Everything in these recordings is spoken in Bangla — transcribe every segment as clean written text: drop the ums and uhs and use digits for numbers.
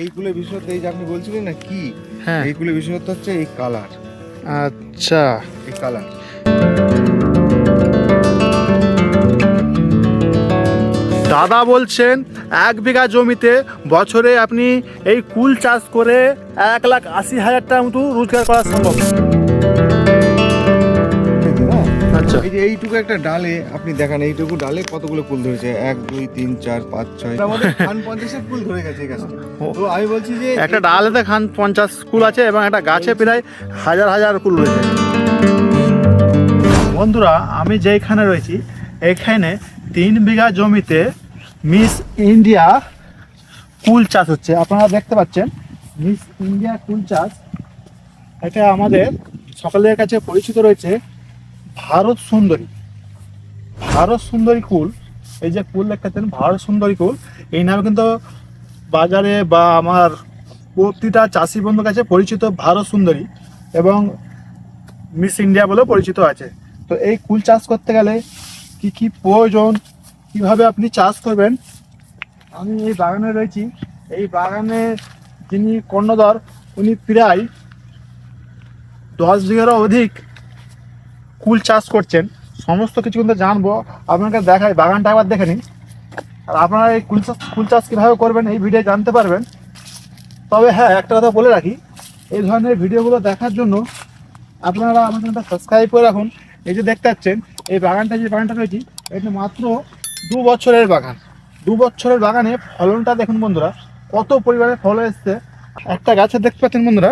এইগুলো বিশেষত্ব এই যে আপনি বলছিলেন না কি, হ্যাঁ এইগুলো বিশেষত্ব হচ্ছে এই কালার, আচ্ছা এই কালার। দাদা বলছেন 1 বিঘা জমিতে বছরে আপনি এই কুল চাষ করে 1,80,000 টাকা মতো রোজগার করা সম্ভব। আচ্ছা এই যে এইটুকু একটা ডালে আপনি দেখেন, এইটুকু ডালে কতগুলো ফুল ধরেছে, 1 2 3 4 5 6 আমাদের খান 50 ফুল ধরে গেছে এই গাছটা। তো আমি বলছি যে একটা ডালেতে খান 50 কুল আছে এবং একটা গাছে প্রায় হাজার হাজার কুল রয়েছে। বন্ধুরা, আমি যেখানে রয়েছি এখানে 3 বিঘা জমিতে মিস ইন্ডিয়া কুল চাষ হচ্ছে। আপনারা দেখতে পাচ্ছেন মিস ইন্ডিয়া কুল চাষ। এটা আমাদের সকলের কাছে পরিচিত রয়েছে ভারত সুন্দরী। ভারত সুন্দরী কুল, এই যে কুল দেখাচ্ছেন ভারত সুন্দরী কুল, এই নামে কিন্তু বাজারে বা আমার প্রতিটা চাষি বন্ধুর কাছে পরিচিত ভারত সুন্দরী এবং মিস ইন্ডিয়া বলেও পরিচিত আছে। তো এই কুল চাষ করতে গেলে কি কি প্রয়োজন, কিভাবে আপনি চাষ করবেন, আমি এই বাগানে রয়েছি। এই বাগানে যিনি কর্ণধর উনি প্রায় 10 বিঘারও অধিক কুল চাষ করছেন। সমস্ত কিছু কিন্তু জানবো, আপনাকে দেখাই, বাগানটা একবার দেখে নিন। আর আপনারা এই কুল চাষ কীভাবে করবেন এই ভিডিও জানতে পারবেন। তবে হ্যাঁ, একটা কথা বলে রাখি, এই ধরনের ভিডিওগুলো দেখার জন্য আপনারা আমার চ্যানেলটা সাবস্ক্রাইব করে রাখুন। এই যে দেখতে পাচ্ছেন এই বাগানটা, যে বাগানটা রয়েছে এটা মাত্র 2 বছরের বাগান। 2 বছরের বাগানে ফলনটা দেখুন বন্ধুরা, কত পরিমাণে ফল এসছে। একটা গাছে দেখতে পাচ্ছেন বন্ধুরা,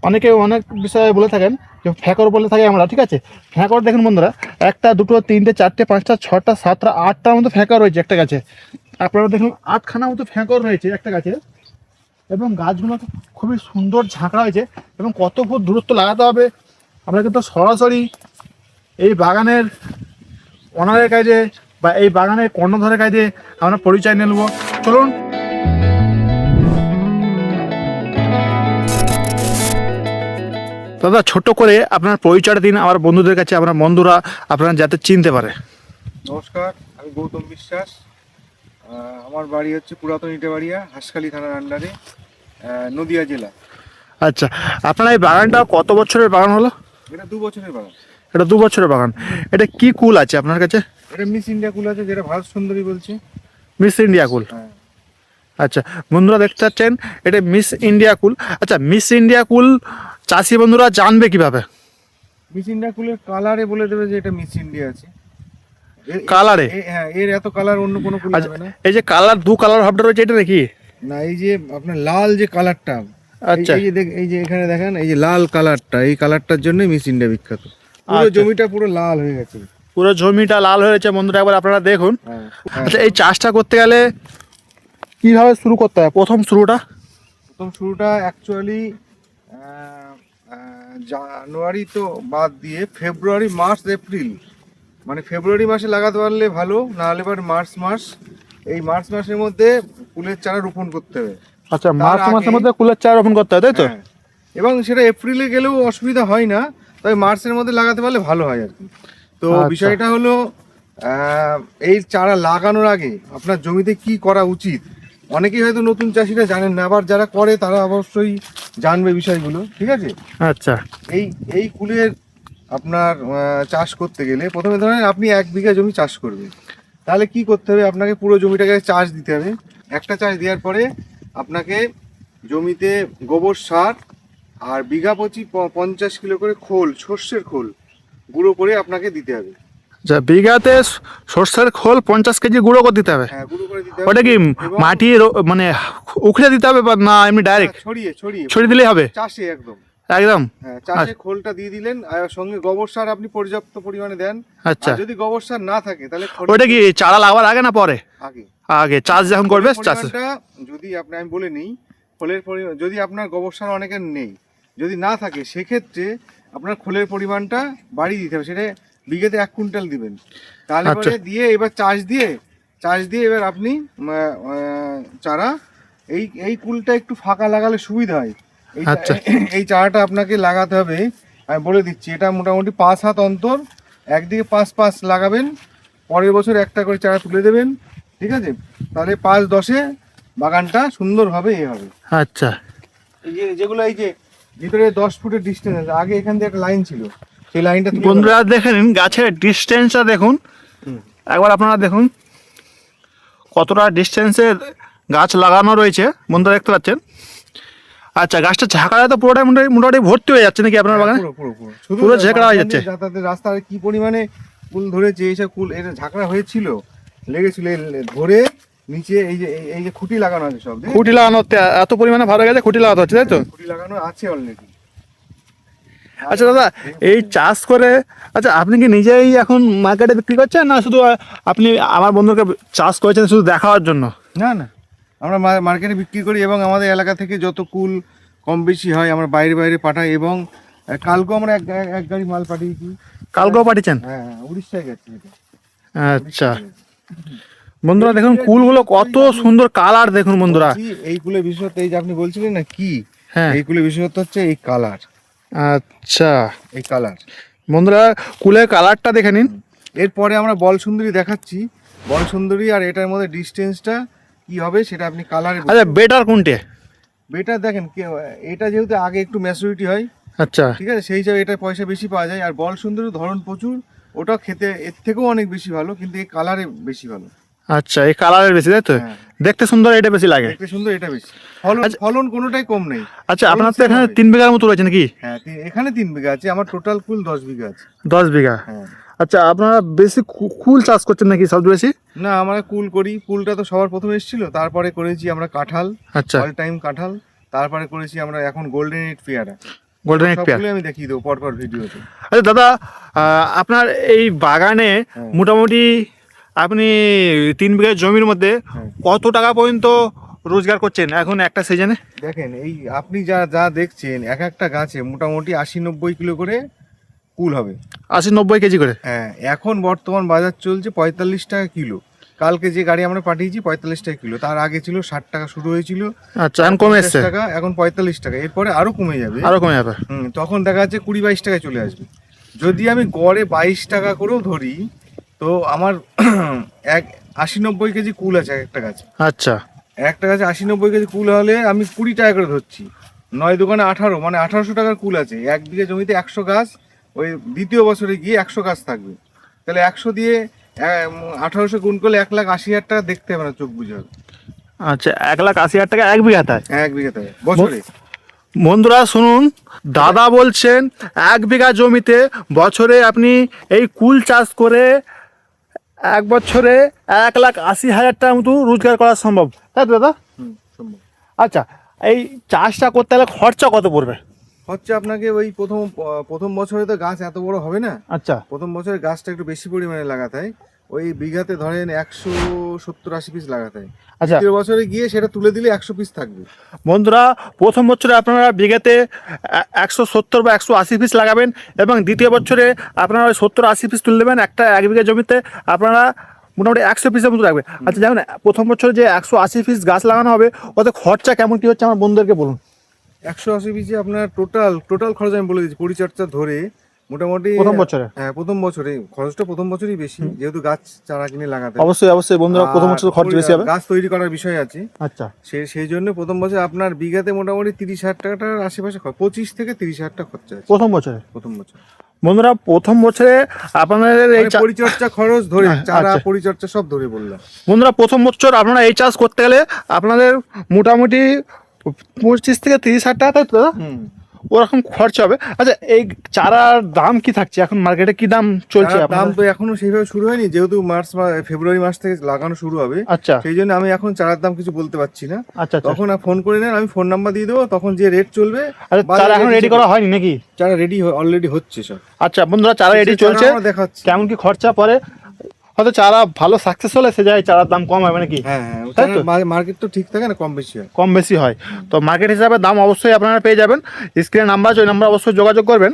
অনেকে অনেক বিষয়ে বলে থাকেন যে ফ্যাকর বলে থাকে আমরা, ঠিক আছে। ফ্যাকর দেখুন বন্ধুরা, 1 2 3 4 5 6 7 8টার মতো ফ্যাকর রয়েছে একটা গাছে। আপনারা দেখুন 8খানা মতো ফ্যাকর রয়েছে একটা গাছে। এবং গাছগুলো খুবই সুন্দর ঝাঁকড়া হয়েছে। এবং কত ফুট দূরত্ব লাগাতে হবে আমরা কিন্তু সরাসরি এই বাগানের ওনারের কাছে বা এই বাগানের কর্ণধরের কাছে আমরা পরিচয় নিয়ে নেব। চলুন। দাদা, ছোট করে আপনার পরিচয়টা দিন আমার বন্ধুদের কাছে, আমার বন্ধুরা আপনারা যাতে চিনতে পারে। নমস্কার, আমি গৌতম বিশ্বাস। আমার বাড়ি হচ্ছে পুরাতন ইটেবাড়িয়া, হাঁসখালি থানার আন্ডারে, নদিয়া জেলা। আচ্ছা, আপনার এই বাগানটা কত বছরের বাগান হলো? এটা 2 বছরের বাগান। এটা 2 বছরের বাগান। এটা কি কুল আছে আপনার কাছে? এটা মিস ইন্ডিয়া কুল আছে, যেটা ভারত সুন্দরী বলছে। মিস ইন্ডিয়া কুল। হ্যাঁ। আচ্ছা বন্ধুরা, দেখতে পাচ্ছেন এটা মিস ইন্ডিয়া কুল। আচ্ছা, মিস ইন্ডিয়া কুল চাষি বন্ধুরা জানবে কিভাবে? মিস ইন্ডিয়া কুলের কালারে বলে দেবে যে এটা মিস ইন্ডিয়া আছে। কালারে? হ্যাঁ, এর এত কালার অন্য কোনো কুল আচ্ছা, হবে না। এই যে কালার, 2 কালার ভাবটা রয়েছে, এটা নাকি? না, এই যে আপনার লাল যে কালারটা, আচ্ছা এই যে এখানে দেখেন, এই যে লাল কালারটা, এই কালারটার জন্য মিস ইন্ডিয়া বিখ্যাত। পুরো আচ্ছা। জমিটা পুরো লাল হয়ে গেছে। পুরো জমিটা লাল হয়েছে বন্ধুরা, একবার আপনারা দেখুন। হ্যাঁ। আচ্ছা, এই চাষটা করতে গেলে কিভাবে শুরু করতে হয়? প্রথম শুরুটা অ্যাকচুয়ালি জানুয়ারি তো বাদ দিয়ে ফেব্রুয়ারি মার্চ এপ্রিল, মানে ফেব্রুয়ারি মাসে লাগাতে পারলে ভালো, না হলে এবার মার্চ মাস, এই মার্চ মাসের মধ্যে ফুলের চারা রোপণ করতে হবে। আচ্ছা, মার্চ মাসের মধ্যে কুলের চারা রোপণ করতে হয়, তাই তো? হ্যাঁ, এবং সেটা এপ্রিলে গেলেও অসুবিধা হয় না, তবে মার্চের মধ্যে লাগাতে পারলে ভালো হয় আর কি। তো আচ্ছা। বিষয়টা হলো এই চারা লাগানোর আগে আপনার জমিতে কি করা উচিত, অনেকেই হয়তো নতুন চাষিরা জানেন না, আবার যারা করে তারা অবশ্যই জানবে বিষয়গুলো, ঠিক আছে। আচ্ছা এই কুলের আপনার চাষ করতে গেলে প্রথমে ধরেন আপনি 1 বিঘা জমি চাষ করবেন, তাহলে কি করতে হবে, আপনাকে পুরো জমিটাকে চাষ দিতে হবে। একটা চাষ দেওয়ার পরে আপনাকে জমিতে গোবর সার আর বিঘা প্রতি 50 কিলো করে খোল, সর্ষের খোল গুঁড়ো করে আপনাকে দিতে হবে। আচ্ছা, বিঘাতে সর্ষের খোল 50 কেজি গুঁড়ো করে দিতে হবে? হ্যাঁ, গুঁড়ো করে দিতে হবে। ওটা কি মাটি মানে উখড়ে দিতে হবে না এমনি ডাইরেক্ট ছড়িয়ে দিলেই হবে? চাষে একদম একদম। হ্যাঁ, চাষে খোলটা দিয়ে দিলেন, আর সঙ্গে গোবর সার আপনি পর্যাপ্ত পরিমাণে দেন। আচ্ছা, যদি গোবর সার না থাকে তাহলে ওটা কি চারা লাগাবার আগে না পরে? আগে। আগে চাষ যখন করবে চাষে। যদি আমি বলে নিই, খোলের পরিমাণ যদি আপনার গোবর সার অনেকের নেই, যদি না থাকে, সেক্ষেত্রে আপনার খোলের পরিমাণটা বাড়িয়ে দিতে হবে। সেটা বিঘাতে 1 কুইন্টাল দিবেন, তাহলে পরে দিয়ে এবার চাষ দিয়ে এবার আপনি চারা, এই কুলটা একটু ফাঁকা লাগালে সুবিধা হয়। এই চারাটা আপনাকে লাগাতে হবে, আমি বলে দিচ্ছি, এটা মোটামুটি 5 হাত অন্তর, একদিকে 5 লাগাবেন, পরের বছর একটা করে চারা তুলে দেবেন, ঠিক আছে। তাহলে 5 10 বাগানটা সুন্দর হবে হবে। আচ্ছা, এই যে যেগুলো এই যে ভিতরে 10 ফুটের ডিস্টেন্স আছে, আগে এখান দিয়ে একটা লাইন ছিল, সেই লাইনটা বন্ধুরা দেখে নিন গাছের ডিস্টেন্সটা দেখুন, একবার আপনারা দেখুন কতটা ডিস্টেন্সে গাছ লাগানো রয়েছে বন্ধুরা দেখতে পাচ্ছেন। আচ্ছা, গাছটা ঝাঁকড়া তো পুরোটাই মোটামুটি ভর্তি হয়ে যাচ্ছে নাকি আপনার বাগানে? পুরো ঝাঁকড়া হয়ে যাচ্ছে। যাতায়াতের রাস্তায় কি পরিমাণে কুল ধরেছে, এইসব কুল এটা ঝাঁকড়া হয়েছিল, লেগেছিল ধরে নিচে এই যে খুঁটি লাগানো আছে, সব খুঁটি লাগানো এত পরিমাণে ভালো গেছে, খুঁটি লাগাতে হচ্ছে তাই তো? খুঁটি লাগানো আছে অলরেডি। আচ্ছা দাদা, এই চাষ করে আচ্ছা আপনি কি নিজেই এখন মার্কেটে বিক্রি করছেন, না শুধু আপনি আমার বন্ধুকে চাষ করেছেন শুধু দেখাবার জন্য? না না, আমরা মার্কেটে বিক্রি করি এবং আমাদের এলাকা থেকে যত কুল কম বেশি হয় আমরা বাইরে বাইরে পাঠাই, এবং কালকেও আমরা এক গাড়ি মাল পাঠিয়েছি। কালকেও পাঠিয়েছেন? হ্যাঁ, উড়িষ্যায় গেছে এটা। আচ্ছা বন্ধুরা দেখুন কুলগুলো কত সুন্দর কালার দেখুন বন্ধুরা। এই কুলের বিশেষত্ব এই যে আপনি বলছিলেন না কি, হ্যাঁ এই কুলের বিশেষত্ব হচ্ছে এই কালার। আচ্ছা এই কালার বন্ধুরা, কুলের কালারটা দেখে নিন। এরপরে আমরা বল সুন্দরী দেখাচ্ছি, বল সুন্দরী আর এটার মধ্যে ডিস্টেন্সটা কি হবে সেটা আপনি কালারে। আচ্ছা বেটার কোনটে? বেটার দেখেন এটা যেহেতু আগে একটু ম্যাচুরিটি হয়, আচ্ছা ঠিক আছে, সেই হিসাবে এটা পয়সা বেশি পাওয়া যায়। আর বল সুন্দরী ধরন প্রচুর, ওটা খেতে এর থেকেও অনেক বেশি ভালো, কিন্তু এই কালারে বেশি ভালো। আচ্ছা, এই কালারের বেশি তাই তো? হ্যাঁ। দেখতে সুন্দর এটা বেশি লাগে। দেখতে সুন্দর এটা বেশি, ফলন কোনোটাই কম নেই। আচ্ছা, আপনার তো এখানে 3 বিঘার মতো রয়েছে নাকি? হ্যাঁ, এখানে 3 বিঘা আছে, আমার টোটাল কুল 10 বিঘা আছে। 10 বিঘা? হ্যাঁ। আচ্ছা, আপনারা বেশি কুল চাষ করছেন নাকি সব বেশি? না, আমরা কুল করি, কুলটা তো সবার প্রথমে এসেছিল, তারপরে করেছি আমরা কাঁঠাল, আচ্ছা অল টাইম কাঁঠাল, তারপরে করেছি আমরা এখন গোল্ডেন এইট পেয়ারা। গোল্ডেন এইট পেয়ারা সবগুলো আমি দেখিয়ে দেবো পরপর ভিডিওতে। আচ্ছা দাদা, আপনার এই বাগানে মোটামুটি আপনি 3 বিঘা জমির মধ্যে কত টাকা পর্যন্ত রোজগার করছেন এখন একটা সিজনে? দেখেন, এই আপনি যা যা দেখছেন এক একটা গাছে মোটামুটি 80-90 কিলো করে কুল হবে। 80-90 কেজি করে? হ্যাঁ, এখন বর্তমান বাজার চলছে 45 টাকা কিলো। কালকে যে গাড়ি আমরা পাঠিয়েছি 45 টাকা কিলো, তার আগে ছিল 60 টাকা শুরু হয়েছিল। আচ্ছা, এখন কমে এসছে টাকা, এখন 45 টাকা, এরপরে আরো কমে যাবে। আরো কমে যাবে? তখন দেখা যাচ্ছে 20-22 টাকায় চলে আসবে। যদি আমি গড়ে 22 টাকা করেও ধরি, তো আমার 80-90 কেজি কুল আছে একটা গাছে। আচ্ছা, একটা গাছে 80-90 কেজি কুল হলে আমি 20 টাকা করে ধরছি, 9 দোকানে 18, মানে 1800 টাকার কুল আছে। 1 বিঘা জমিতে 100 গাছ, ওই দ্বিতীয় বছরে গিয়ে 100 গাছ থাকবে, তাহলে 100 দিয়ে 1800 গুণ করলে 1,80,000 টাকা দেখতে হবে না, চোখ বুঝে হবে। আচ্ছা, 1,80,000 টাকা 1 বিঘাতে? 1 বিঘাতে বছরে। বন্ধুরা শুনুন, দাদা বলছেন 1 বিঘা জমিতে বছরে আপনি এই কুল চাষ করে 1 বছরে 1,80,000 টাকা মতো রোজগার করা সম্ভব, তাই তো দাদা? সম্ভব। আচ্ছা, এই চাষটা করতে গেলে খরচা কত পড়বে? হচ্ছে আপনাকে ওই প্রথম বছরে তো গাছ এত বড় হবে না। আচ্ছা, প্রথম বছরে গাছটা একটু বেশি পরিমাণে লাগাতে হয়, ওই বিঘাতে ধরেন 170-80 পিস লাগাতে হয়। আচ্ছা, দ্বিতীয় বছরে গিয়ে সেটা তুলে দিলে 100 পিস থাকবে। বন্ধুরা প্রথম বছরে আপনারা বিঘাতে 170 বা 180 পিস লাগাবেন, এবং দ্বিতীয় বছরে আপনারা 70-80 পিস তুলে দেবেন। 1 বিঘা জমিতে আপনারা মোটামুটি 100 পিসের মতো রাখবে। আচ্ছা, যেমন প্রথম বছরে যে 180 পিস গাছ লাগানো হবে, ওতে খরচা কেমন কি হচ্ছে আমার বন্ধুদেরকে বলুন। 180 পিসে আপনার টোটাল খরচ আমি বলে দিচ্ছি, পরিচর্যা ধরে মোটামুটি প্রথম বছরে? হ্যাঁ, প্রথম বছরে খরচটা প্রথম বছরই বেশি, যেহেতু গাছ চারা কিনে লাগাতে হয়। অবশ্যই বন্ধুরা, প্রথম বছর খরচ বেশি হবে, গাছ তৈরি করার বিষয় আছে। আচ্ছা, সেই জন্য প্রথম বছর আপনার বিঘাতে মোটামুটি 30,000 টাকার আশেপাশে 25 থেকে 30,000 টাকা খরচা আছে প্রথম বছরে। প্রথম বছর বন্ধুরা প্রথম বছরে আপনাদের এই পরিচর্যা খরচ ধরে, চারা আচ্ছা, পরিচর্যা সব ধরে বললাম। বন্ধুরা প্রথম বছর আপনারা এই চাষ করতে গেলে আপনাদের মোটামুটি 25 থেকে 30,000 টাকা, তাই তো দাদা? ওরকম খরচা হবে। আচ্ছা, এই চারার দাম কি থাকছে এখন মার্কেটে, কি দাম চলছে? দাম তো এখনো সেইভাবে শুরু হয়নি, যেহেতু ফেব্রুয়ারি মাস থেকে লাগানো শুরু হবে। আচ্ছা, সেই জন্য আমি এখন চারার দাম কিছু বলতে পারছি না। আচ্ছা, তখন ফোন করে নেন, আমি ফোন নাম্বার দিয়ে দেবো, তখন যে রেট চলবে। চারা এখন রেডি করা হয়নি নাকি? চারা রেডি অলরেডি হচ্ছে সব। আচ্ছা বন্ধুরা, চারা রেডি চলছে, কেমন কি খরচা পড়ে, হয়তো চারা ভালো সাকসেস হলে সে যায় চারার দাম কম হবে নাকি? হ্যাঁ, মার্কেট তো ঠিক থাকে না, কম বেশি হয়। কম বেশি হয়, তো মার্কেট হিসাবে দাম অবশ্যই আপনারা পেয়ে যাবেন। স্ক্রিনে নাম্বার আছে, ওই নাম্বার অবশ্যই যোগাযোগ করবেন।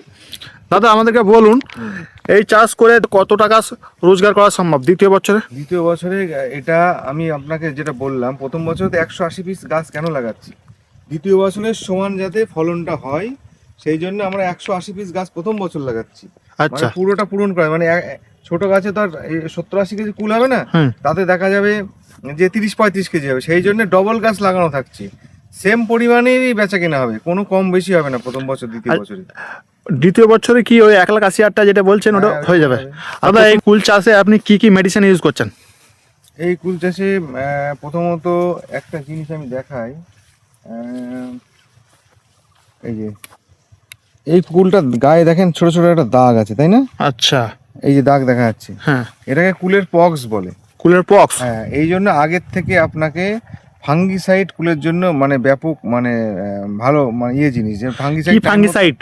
দাদা আমাদেরকে বলুন, এই চাষ করে কত টাকা রোজগার করা সম্ভব দ্বিতীয় বছরে? দ্বিতীয় বছরে এটা আমি আপনাকে যেটা বললাম, প্রথম বছরে তো 180 পিস গাছ কেন লাগাচ্ছি, দ্বিতীয় বছরের সমান যাতে ফলনটা হয়, সেই জন্য আমরা 180 পিস গাছ প্রথম বছর লাগাচ্ছি। আচ্ছা, পুরোটা পূরণ করে, মানে ছোট গাছে তো আর 70-80 কেজি কুল হবে না, হুম। তাতে দেখা যাবে যে 30-35 কেজি হবে। সেই জন্য ডবল গাছ লাগানো থাকছে, সেম পরিমাণেরই বেচা কেনা হবে, কোনো কম বেশি হবে না প্রথম বছর দ্বিতীয় বছরে। দ্বিতীয় বছরে কি ওই 1,80,000 যেটা বলছেন ওটা হ্যাঁ, হয়ে যাবে? হবে। দাদা এই কুল চাষে আপনি কি কি মেডিসিন ইউজ করছেন? এই কুল চাষে প্রথমত একটা জিনিস আমি দেখাই, এই যে এই কুলটা গায়ে দেখেন ছোট ছোট একটা দাগ আছে, তাই না? আচ্ছা, এই যে দাগ দেখা যাচ্ছে, হ্যাঁ, এটাকে কুলের পক্স বলে। কুলের পক্স। হ্যাঁ, এই জন্য আগের থেকে আপনাকে ফাঙ্গিসাইড কুলের জন্য মানে ব্যাপক মানে ভালো মানে জিনিস যে কি ফাঙ্গিসাইড। ফাঙ্গিসাইড?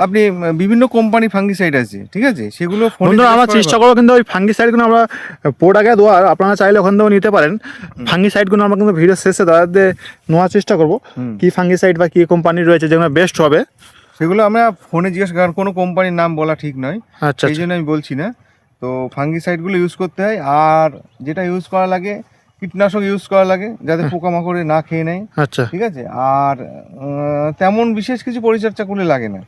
আপনি বিভিন্ন কোম্পানি ফাঙ্গিসাইড আছে, ঠিক আছে, সেগুলো ফোনে বন্ধুরা আমরা চেষ্টা করবো কিন্তু ওই ফাঙ্গিসাইডগুলো আমরা প্রোডাক্টে দেওয়ার, আপনারা চাইলে ওখান থেকেও নিতে পারেন। ফাঙ্গিসাইডগুলো আমরা কিন্তু ভিডিও শেষে দাদাদের নেওয়ার চেষ্টা করবো, কি ফাঙ্গিসাইড বা কি কোম্পানির রয়েছে যেগুলো বেস্ট হবে। সেগুলো আমরা ফোনে জিজ্ঞেস, কারণ কোনো কোম্পানির নাম বলা ঠিক নয়, আচ্ছা, এই জন্য আমি বলছি না। তো ফাঙ্গিসাইডগুলো ইউজ করতে হয়, আর যেটা ইউজ করা লাগে কীটনাশক ইউজ করা লাগে যাতে পোকামাকড়ে না খেয়ে নেয়, আচ্ছা, ঠিক আছে। আর তেমন বিশেষ কিছু পরিচর্যা করলে লাগে না,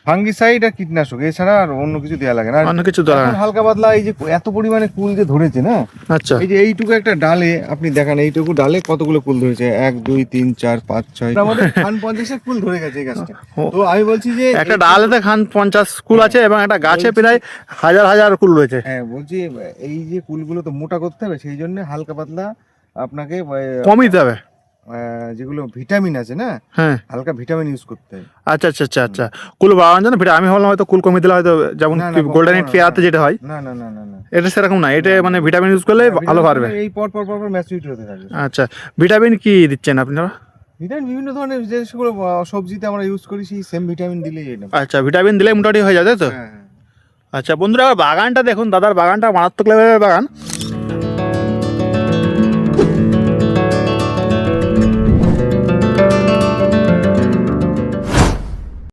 ফাঙ্গিসাইড আর কীটনাশক এছাড়া আর অন্য কিছু দেওয়া লাগে না। আর অন্য কিছু দেওয়া লাগে এখন না। হালকা পাতলা এই যে এত পরিমাণে কুল যে ধরেছে না, আচ্ছা, এই যে এইটুকু একটা ডালে আপনি দেখান, এইটুকু ডালে কতগুলো কুল ধরেছে, 1 2 3 4 5 6 আমাদের 50 কুল ধরে গেছে এই গাছটা। তো আমি বলছি যে একটা ডালেতে 50 কুল আছে এবং একটা গাছে প্রায় হাজার হাজার কুল রয়েছে। হ্যাঁ, বলছি এই যে কুলগুলো তো মোটা করতে হবে, সেই জন্য হালকা পাতলা আপনাকে কমই দিতে হবে। যেগুলো ভিটামিন আছে না, হ্যাঁ, হালকা ভিটামিন ইউজ করতে হয়। আচ্ছা আচ্ছা আচ্ছা আচ্ছা, কুল বাড়ানোর জন্য আমি ভাবলাম হয়তো কুল কমিয়ে দিলে হয়তো যেমন না, না, গোল্ডেন কখনো পেয়ারাতে যেটা হয়, না না না না না, এটা সেরকম না, এটা মানে ভিটামিন ইউজ করলে ভালো পারবে। এই পর পর পর পর ম্যাচুরিটি হতে থাকে। আচ্ছা, ভিটামিন কি দিচ্ছেন আপনারা? ভিটামিন বিভিন্ন ধরনের যে সেগুলো সবজিতে আমরা ইউজ করি, সেই সেম ভিটামিন দিলেই এটা। আচ্ছা, ভিটামিন দিলে মোটামুটি হয়ে যায়, তাই তো? হ্যাঁ হ্যাঁ। আচ্ছা বন্ধুরা, বাগানটা দেখুন, দাদার বাগানটা মারাত্মক লেভেলের বাগান।